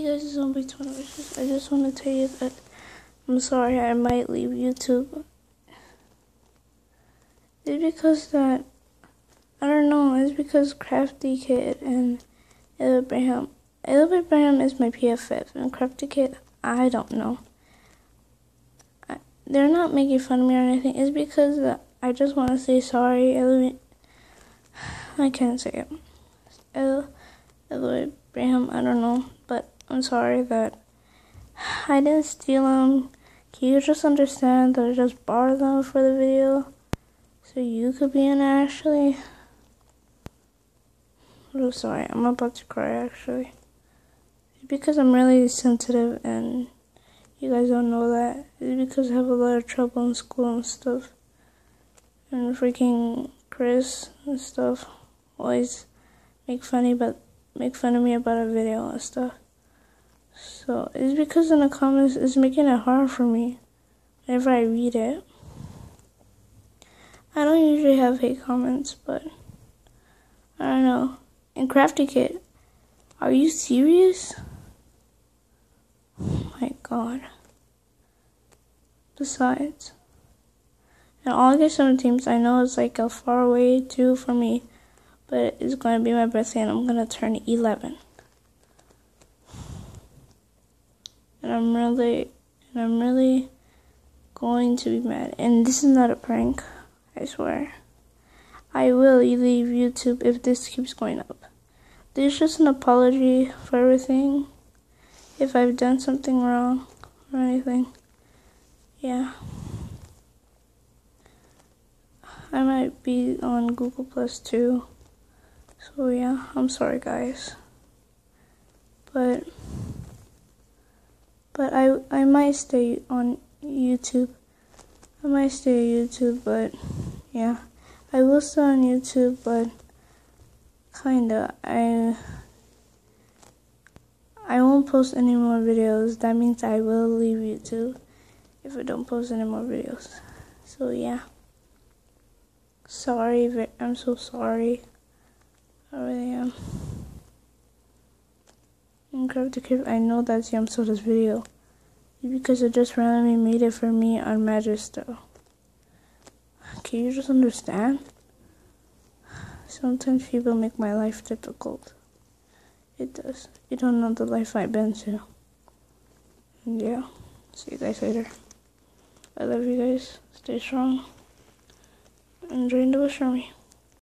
Hey guys, it's Zombie 20 Wishes. I just want to tell you that I'm sorry I might leave YouTube. It's because that, I don't know, it's because Crafty Kid and Abraham is my PFF, and Crafty Kid, I don't know. They're not making fun of me or anything. It's because I just want to say sorry. I can't say it. Abraham, I don't know, but I'm sorry that I didn't steal them. Can you just understand that I just borrowed them for the video so you could be in it, actually? I'm sorry, I'm about to cry, actually. It's because I'm really sensitive and you guys don't know that. It's because I have a lot of trouble in school and stuff. And freaking Chris and stuff always make fun of me about a video and stuff. So it's because in the comments it's making it hard for me whenever I read it. I don't usually have hate comments, but I don't know. And Crafty Kid, are you serious? Oh my god. Besides, and August 17th, I know it's like a far away too for me, but it's going to be my birthday and I'm going to turn 11. And I'm really going to be mad. And this is not a prank, I swear. I will leave YouTube if this keeps going up. This is just an apology for everything. If I've done something wrong or anything. Yeah. I might be on Google Plus too. So yeah, I'm sorry guys. But I might stay on YouTube. But yeah. I will stay on YouTube, but kinda. I won't post any more videos. That means I will leave YouTube if I don't post any more videos. So yeah. Sorry, I'm so sorry. I really am. And Crafty Kid, I know that's Yamsoda's video. Because it just randomly made it for me on Magisto. Can you just understand? Sometimes people make my life difficult. It does. You don't know the life I've been to. And yeah. See you guys later. I love you guys. Stay strong. Enjoy the wish for me.